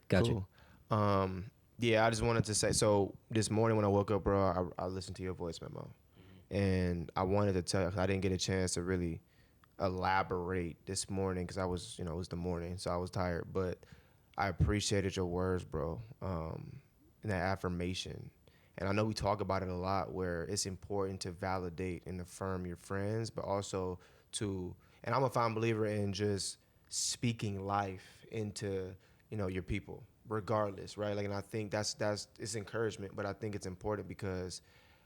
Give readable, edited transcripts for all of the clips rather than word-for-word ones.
Gotcha. Cool. Yeah, I just wanted to say. So this morning when I woke up, bro, I listened to your voice memo, and I wanted to tell you 'cause I didn't get a chance to really elaborate this morning because I was, it was the morning, so I was tired. But I appreciated your words, bro, and that affirmation. And I know we talk about it a lot, where it's important to validate and affirm your friends, but also to. And I'm a firm believer in just speaking life into, your people, regardless, right? Like, and I think that's it's encouragement, but I think it's important because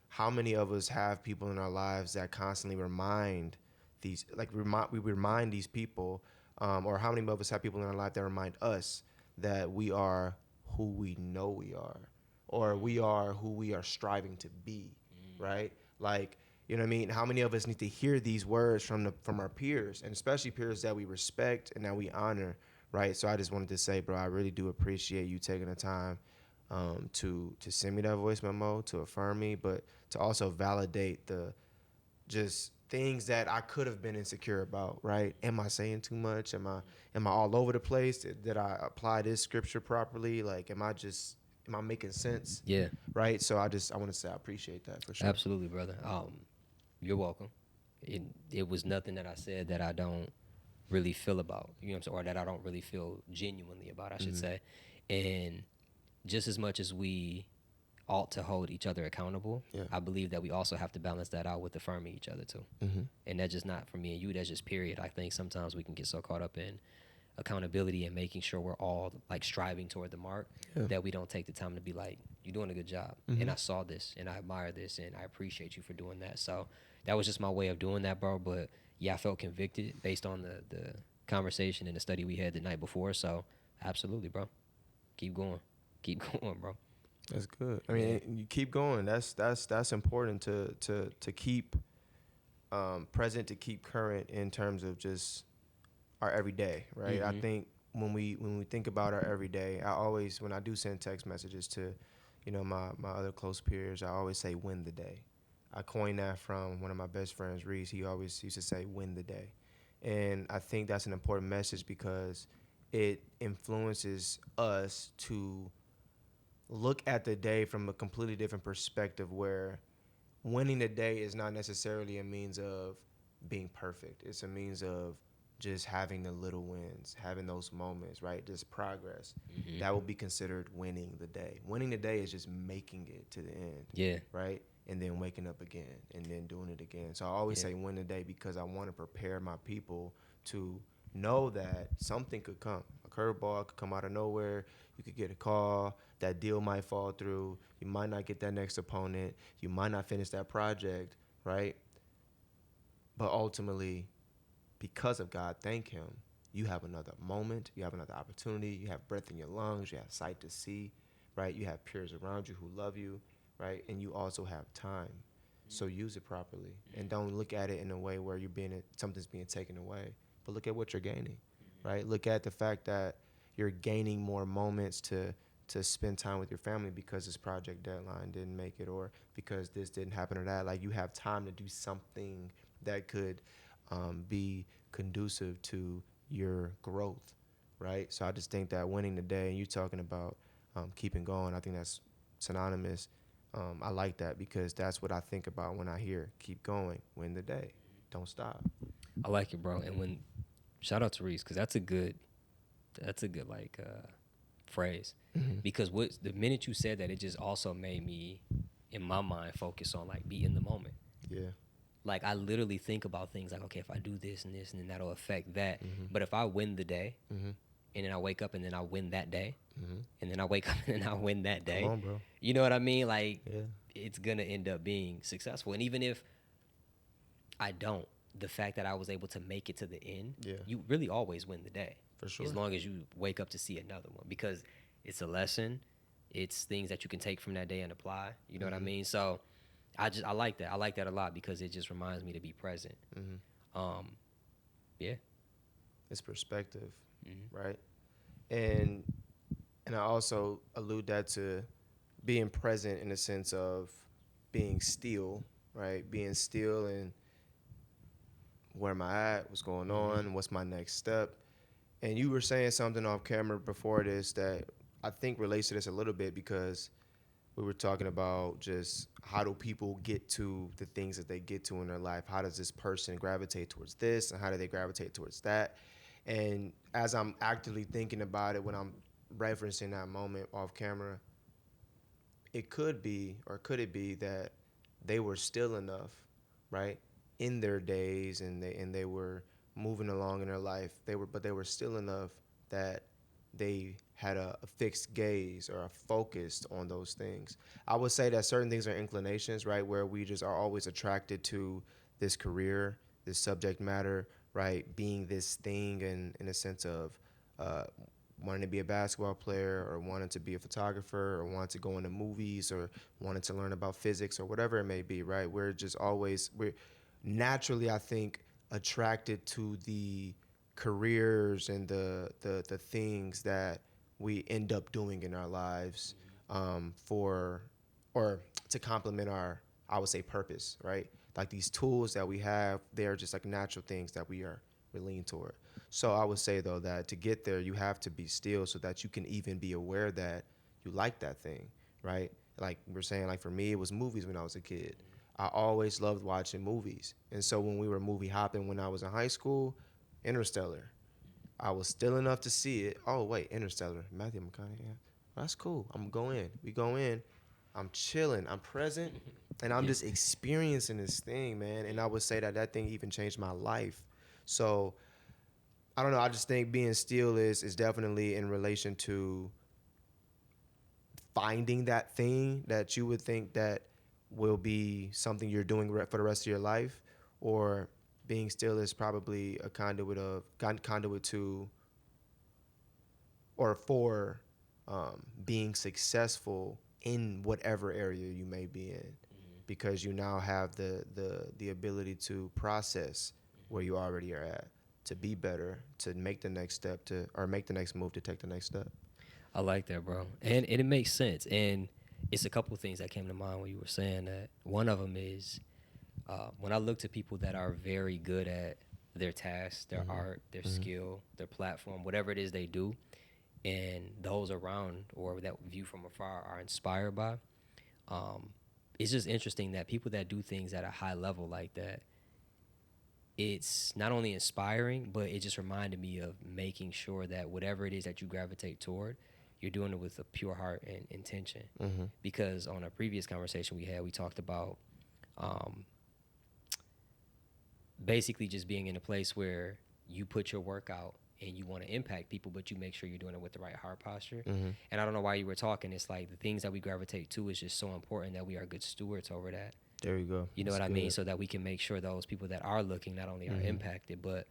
how many of us have people in our lives that constantly remind these, like we remind these people, or how many of us have people in our life that remind us that we are who we know we are, or we are who we are striving to be, right? Like, you know what I mean? How many of us need to hear these words from our peers, and especially peers that we respect and that we honor, right? So I just wanted to say, bro, I really do appreciate you taking the time to send me that voice memo, to affirm me, but to also validate the just things that I could have been insecure about, right? Am I saying too much? Am I all over the place? Did I apply this scripture properly? Like, am I making sense? Yeah, Right? So I want to say I appreciate that for sure. absolutely, brother. You're welcome. It was nothing that I said that I don't really feel about, you know what I'm saying, or that I don't really feel genuinely about, I should say. And just as much as we ought to hold each other accountable, Yeah. I believe that we also have to balance that out with affirming each other too. And that's just not for me and you, that's just period. I think sometimes we can get so caught up in accountability and making sure we're all like striving toward the mark that we don't take the time to be like, you're doing a good job. And I saw this and I admire this and I appreciate you for doing that. So that was just my way of doing that, bro. But yeah, I felt convicted based on the conversation and the study we had the night before. So absolutely, bro. Keep going. Keep going, bro. That's good. I mean, you keep going. That's important to keep present, to keep current in terms of just our everyday, right? I think when we think about our everyday, I always, when I do send text messages to, my other close peers, I always say win the day. I coined that from one of my best friends, Reese. He always used to say win the day. And I think that's an important message because it influences us to look at the day from a completely different perspective, where winning the day is not necessarily a means of being perfect. It's a means of just having the little wins, having those moments, right? Just progress. That will be considered winning the day. Winning the day is just making it to the end, Yeah. right? And then waking up again and then doing it again. So I always say win the day because I want to prepare my people to know that something could come. A curveball could come out of nowhere. You could get a call. That deal might fall through. You might not get that next opponent. You might not finish that project, right? But ultimately, because of God, thank Him, you have another moment. You have another opportunity. You have breath in your lungs. You have sight to see, right? You have peers around you who love you, right? And you also have time. So use it properly, and don't look at it in a way where something's being taken away. But look at what you're gaining, right? Look at the fact that you're gaining more moments to spend time with your family because this project deadline didn't make it, or because this didn't happen or that. Like, you have time to do something that could be conducive to your growth, right? So I just think that winning the day, and you talking about keeping going, I think that's synonymous. I like that because that's what I think about when I hear keep going, win the day, don't stop. I like it, bro. And when shout out to Reese, because that's a good like phrase. Because what the minute you said that, it just also made me in my mind focus on like be in the moment. Yeah. Like I literally think about things like, okay, if I do this and this and then that'll affect that. But if I win the day and then I wake up and then I win that day and then I wake up and then I win that day. Come on, bro. You know what I mean? Like Yeah. it's gonna end up being successful. And even if I don't, the fact that I was able to make it to the end, you really always win the day. For sure. As long as you wake up to see another one, because it's a lesson. It's things that you can take from that day and apply. You know what I mean? So I like that. I like that a lot because it just reminds me to be present. Yeah. It's perspective, right? And I also allude that to being present in the sense of being still, right? Being still and where am I at, what's going on, what's my next step. And you were saying something off camera before this that I think relates to this a little bit because we were talking about just how do people get to the things that they get to in their life? How does this person gravitate towards this, and how do they gravitate towards that? And as I'm actively thinking about it, when I'm referencing that moment off camera, it could be, or could it be that they were still enough, right, in their days, and they were moving along in their life. But they were still enough that they had a fixed gaze or a focus on those things. I would say that certain things are inclinations, right, where we just are always attracted to this career, this subject matter, right, being this thing, and in a sense of uh, wanting to be a basketball player, or wanting to be a photographer, or wanting to go into movies, or wanting to learn about physics, or whatever it may be, right? We're naturally, I think, attracted to the careers and the things that we end up doing in our lives, for, or to complement our, I would say, purpose, right? Like these tools that we have, they're just like natural things that we lean toward. So I would say though that to get there, you have to be still so that you can even be aware that you like that thing, right? Like we're saying, like for me, it was movies when I was a kid. I always loved watching movies, and so when we were movie hopping when I was in high school, Interstellar, I was still enough to see it. Oh wait, Interstellar, Matthew McConaughey. Yeah. That's cool. I'm going in. We go in. I'm chilling. I'm present, and I'm just experiencing this thing, man. And I would say that that thing even changed my life. So I don't know. I just think being still is definitely in relation to finding that thing that you would think that will be something you're doing for the rest of your life, or being still is probably a conduit to, or for, being successful in whatever area you may be in, because you now have the ability to process where you already are at, to be better, to make the next step, or make the next move to take the next step. I like that, bro. And it makes sense. And it's a couple of things that came to mind when you were saying that. One of them is when I look to people that are very good at their task, their art, their skill, their platform, whatever it is they do, and those around or that view from afar are inspired by, it's just interesting that people that do things at a high level like that, it's not only inspiring, but it just reminded me of making sure that whatever it is that you gravitate toward, you're doing it with a pure heart and intention. Because on a previous conversation we had, we talked about basically just being in a place where you put your work out and you want to impact people, but you make sure you're doing it with the right heart posture. And I don't know why you were talking. It's like the things that we gravitate to is just so important that we are good stewards over that. There you go. You know what I mean? So that we can make sure those people that are looking not only are impacted, but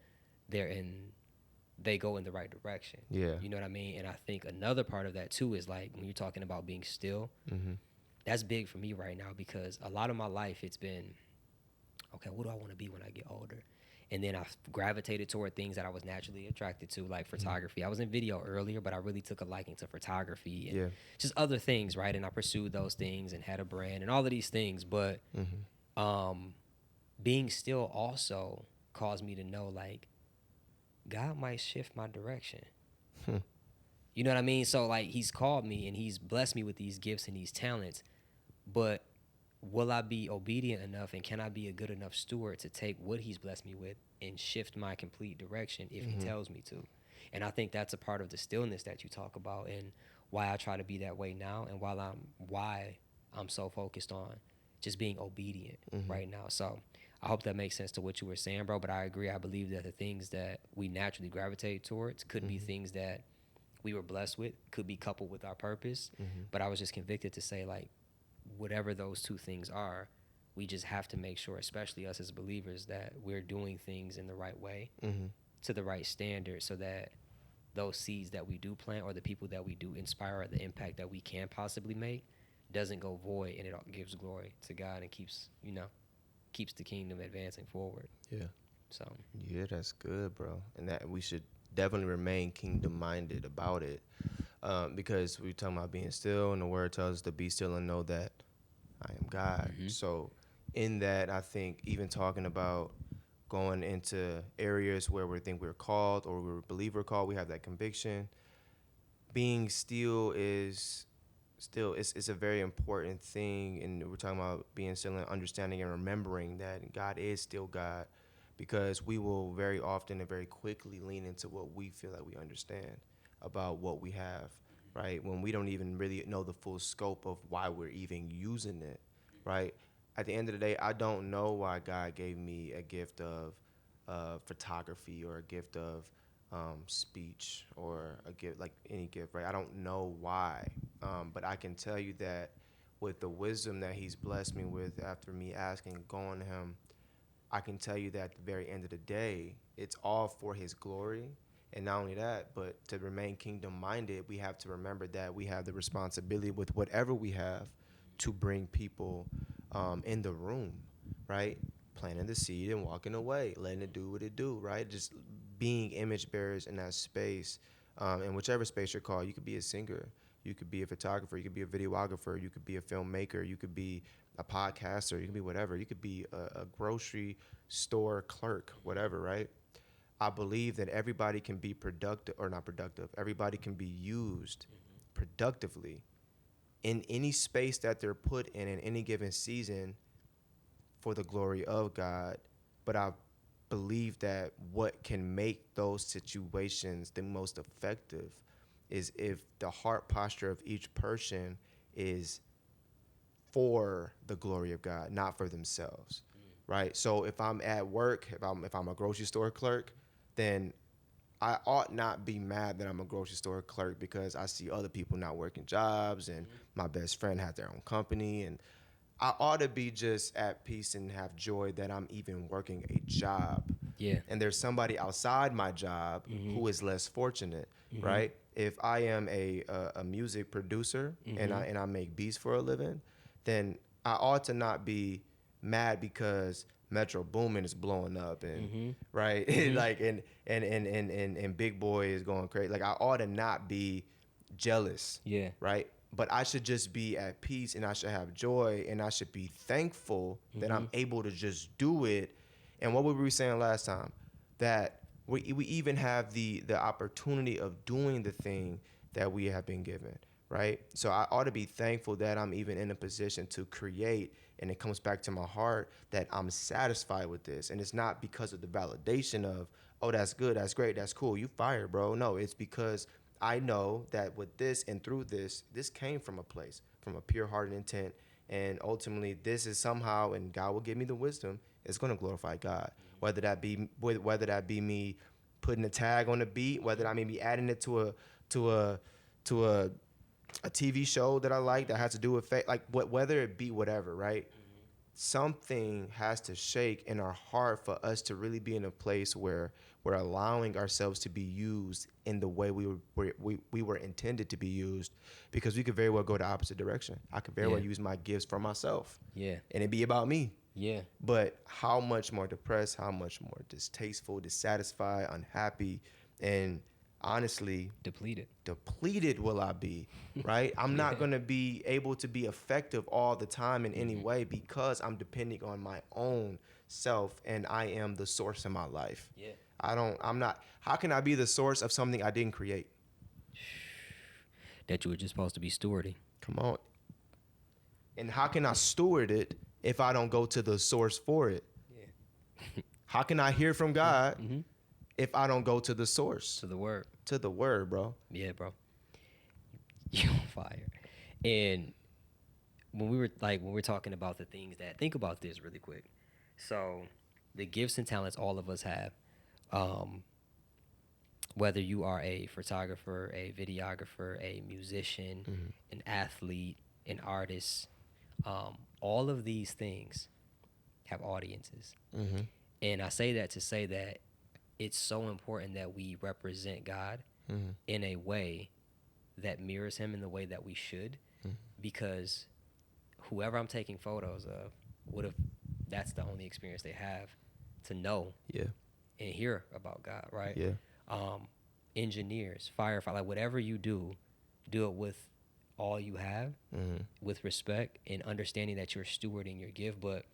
they go in the right direction. Yeah. You know what I mean? And I think another part of that too is like when you're talking about being still, that's big for me right now, because a lot of my life it's been, okay, what do I want to be when I get older? And then I've gravitated toward things that I was naturally attracted to, like photography. I was in video earlier, but I really took a liking to photography and just other things, right? And I pursued those things and had a brand and all of these things. But being still also caused me to know, like, God might shift my direction. You know what I mean? So, like, he's called me and he's blessed me with these gifts and these talents. But will I be obedient enough, and can I be a good enough steward to take what he's blessed me with and shift my complete direction if he tells me to? And I think that's a part of the stillness that you talk about, and why I try to be that way now, and why I'm so focused on just being obedient right now. So I hope that makes sense to what you were saying, bro. But I agree. I believe that the things that we naturally gravitate towards could be things that we were blessed with, could be coupled with our purpose. But I was just convicted to say, like, whatever those two things are, we just have to make sure, especially us as believers, that we're doing things in the right way, to the right standard, so that those seeds that we do plant or the people that we do inspire or the impact that we can possibly make doesn't go void, and it all gives glory to God and keeps the kingdom advancing forward. Yeah. So yeah, that's good, bro. And that we should definitely remain kingdom minded about it. Because we're talking about being still, and the word tells us to be still and know that I am God. So in that, I think even talking about going into areas where we think we're called or we believe we're called, we have that conviction. being still is still it's a very important thing, and we're talking about being still and understanding and remembering that God is still God, because we will very often and very quickly lean into what we feel like we understand about what we have, right? When we don't even really know the full scope of why we're even using it, right? At the end of the day, I don't know why God gave me a gift of photography or a gift of speech or a gift, like any gift, right? I don't know why, but I can tell you that with the wisdom that He's blessed me with after me asking, going to Him, I can tell you that at the very end of the day, it's all for His glory. And not only that, but to remain kingdom minded, we have to remember that we have the responsibility with whatever we have to bring people in the room, right? Planting the seed and walking away, letting it do what it do, right? Just being image bearers in that space, in whichever space you're called. You could be a singer, you could be a photographer, you could be a videographer, you could be a filmmaker, you could be a podcaster, you could be whatever. You could be a grocery store clerk, whatever, right? I believe that everybody can be productive, or not productive. Everybody can be used productively in any space that they're put in any given season for the glory of God. But I believe that what can make those situations the most effective is if the heart posture of each person is for the glory of God, not for themselves, right? So if I'm at work, if I'm a grocery store clerk, then I ought not be mad that I'm a grocery store clerk because I see other people not working jobs and my best friend has their own company, and I ought to be just at peace and have joy that I'm even working a job. Yeah. And there's somebody outside my job who is less fortunate, right? If I am a music producer and I make beats for a living, then I ought to not be mad because Metro Boomin is blowing up and right like and Big Boy is going crazy. Like I ought to not be jealous. Yeah. Right. But I should just be at peace and I should have joy and I should be thankful that I'm able to just do it. And what were we saying last time? That we even have the opportunity of doing the thing that we have been given, right? So I ought to be thankful that I'm even in a position to create, and it comes back to my heart that I'm satisfied with this. And it's not because of the validation of, oh, that's good, that's great, that's cool, you fired, bro. No, it's because I know that with this and through this came from a place, from a pure heart and intent. And ultimately, this is somehow, and God will give me the wisdom, it's going to glorify God. Whether that be me putting a tag on the beat, whether I may be adding it to a TV show that I like that has to do with whether it be whatever, right? Something has to shake in our heart for us to really be in a place where we're allowing ourselves to be used in the way we were intended to be used, because we could very well go the opposite direction. I could very well use my gifts for myself. Yeah. And it be about me. Yeah. But how much more depressed, how much more distasteful, dissatisfied, unhappy, and honestly depleted will I be, right? I'm not going to be able to be effective all the time in any way because I'm depending on my own self and I am the source of my life. Yeah. How can I be the source of something I didn't create? That you were just supposed to be stewarding. Come on. And how can I steward it if I don't go to the source for it? Yeah. How can I hear from God if I don't go to the source? To the word. To the word, bro. Yeah, bro. You're on fire. And when we're talking about the things that, think about this really quick. So the gifts and talents all of us have, whether you are a photographer, a videographer, a musician, an athlete, an artist, all of these things have audiences. And I say that to say that it's so important that we represent God in a way that mirrors him in the way that we should, because whoever I'm taking photos of, what if that's the only experience they have to know and hear about God, right? Engineers, firefighters, like whatever you do it with all you have, with respect and understanding that you're stewarding your gift. But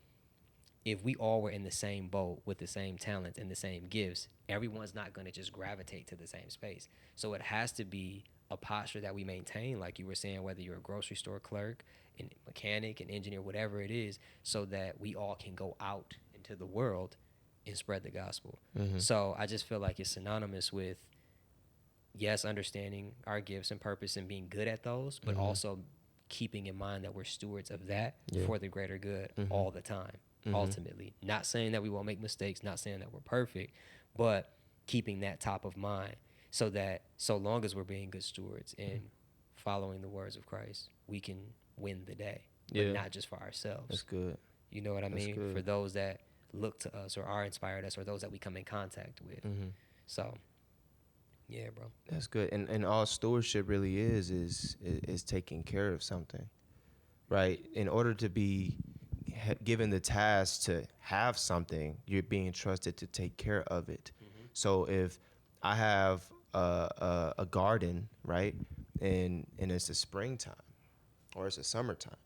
if we all were in the same boat with the same talents and the same gifts, everyone's not going to just gravitate to the same space. So it has to be a posture that we maintain, like you were saying, whether you're a grocery store clerk, and mechanic, and engineer, whatever it is, so that we all can go out into the world and spread the gospel. So I just feel like it's synonymous with, yes, understanding our gifts and purpose and being good at those, but also keeping in mind that we're stewards of that for the greater good all the time, ultimately. Not saying that we won't make mistakes, not saying that we're perfect, but keeping that top of mind so that so long as we're being good stewards and following the words of Christ, we can win the day, but not just for ourselves. That's good. You know what I mean? Good. For those that look to us or are inspired us or those that we come in contact with. So, yeah, bro. That's good. And all stewardship really is taking care of something, right? In order to be given the task to have something, you're being trusted to take care of it. So if I have a garden, right, and it's the springtime or it's the summertime,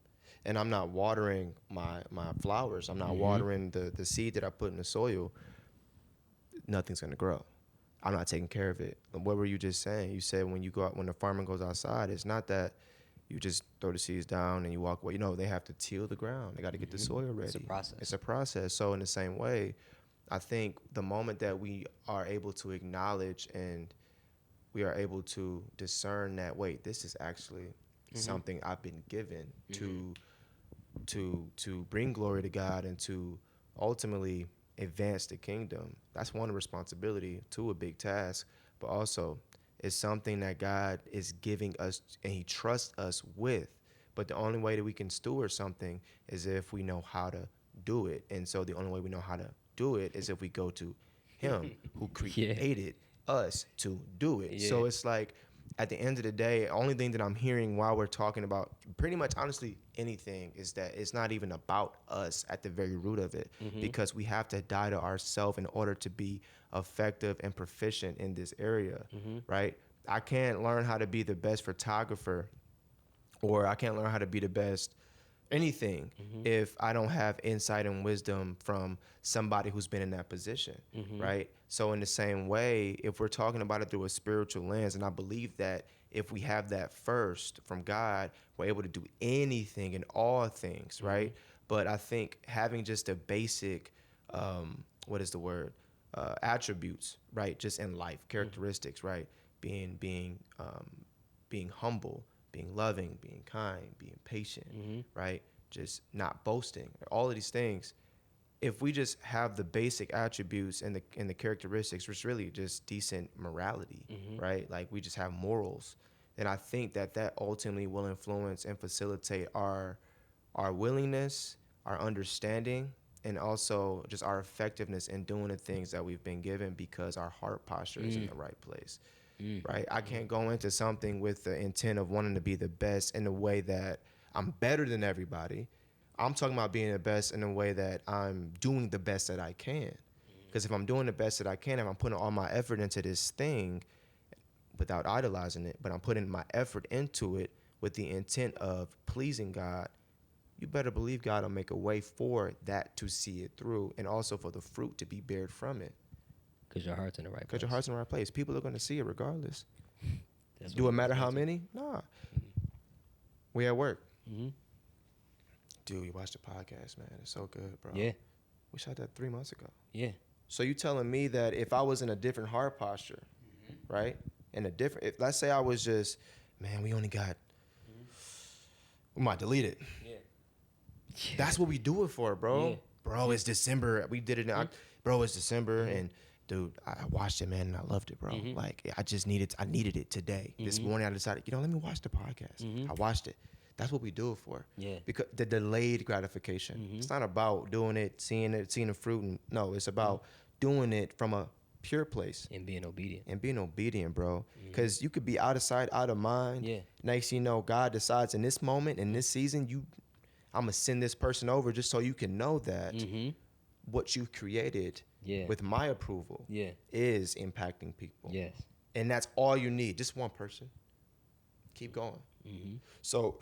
and I'm not watering my flowers, I'm not watering the seed that I put in the soil, nothing's gonna grow. I'm not taking care of it. What were you just saying? You said when the farmer goes outside, it's not that you just throw the seeds down and you walk away. You know, they have to till the ground. They got to get the soil ready. It's a process. It's a process. So in the same way, I think the moment that we are able to acknowledge and we are able to discern that, wait, this is actually something I've been given to bring glory to God and to ultimately advance the kingdom. That's one responsibility, two, a big task, but also it's something that God is giving us and he trusts us with. But the only way that we can steward something is if we know how to do it. And so the only way we know how to do it is if we go to him who created us to do it. So it's like, at the end of the day, the only thing that I'm hearing while we're talking about pretty much honestly anything is that it's not even about us at the very root of it, because we have to die to ourselves in order to be effective and proficient in this area, right? I can't learn how to be the best photographer, or I can't learn how to be the best anything if I don't have insight and wisdom from somebody who's been in that position, right? So in the same way, if we're talking about it through a spiritual lens, and I believe that if we have that first from God, we're able to do anything and all things, right? But I think having just a basic, attributes, right? Just in life, characteristics, right? Being humble, being loving, being kind, being patient, right? Just not boasting, all of these things. If we just have the basic attributes and the characteristics, which really just decent morality, right? Like we just have morals, then I think that ultimately will influence and facilitate our willingness, our understanding, and also just our effectiveness in doing the things that we've been given, because our heart posture is in the right place. Right? I can't go into something with the intent of wanting to be the best in a way that I'm better than everybody. I'm talking about being the best in a way that I'm doing the best that I can. Because if I'm doing the best that I can, if I'm putting all my effort into this thing without idolizing it, but I'm putting my effort into it with the intent of pleasing God, you better believe God will make a way for that to see it through, and also for the fruit to be bared from it. Because your heart's in the right place. Because your heart's in the right place. People are going to see it regardless. That's Do it matter how many? Nah. We at work. Dude, you watch the podcast, man. It's so good, bro. Yeah. We shot that 3 months ago. Yeah. So you telling me that if I was in a different heart posture, right? Let's say I was just, man, we only got, we might delete it. Yeah. That's what we do it for, bro. Yeah. Bro, it's December. We did it in bro, it's December, and dude, I watched it, man, and I loved it, bro. Like, I needed it today. This morning I decided, let me watch the podcast. I watched it. That's what we do it for. Yeah. Because the delayed gratification. It's not about doing it, seeing the fruit. And, no, it's about doing it from a pure place. And being obedient. Bro. Because you could be out of sight, out of mind. Yeah. Next, God decides in this moment, in this season, I'm going to send this person over just so you can know that what you've created with my approval is impacting people. Yes. And that's all you need. Just one person. Keep going. So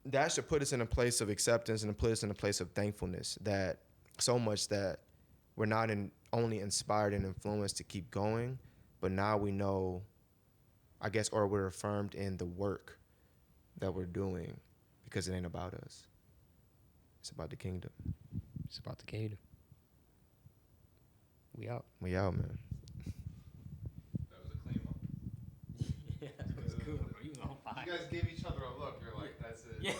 that should put us in a place of acceptance and put us in a place of thankfulness, that so much that we're not only inspired and influenced to keep going, but now we know I guess, or we're affirmed in the work that we're doing because it ain't about us. It's about the kingdom. It's about the kingdom. We out. We out, man. That was a clean one. Yeah, that was good, bro. You on fire. You guys gave each other a look. You're like, that's it. Yeah.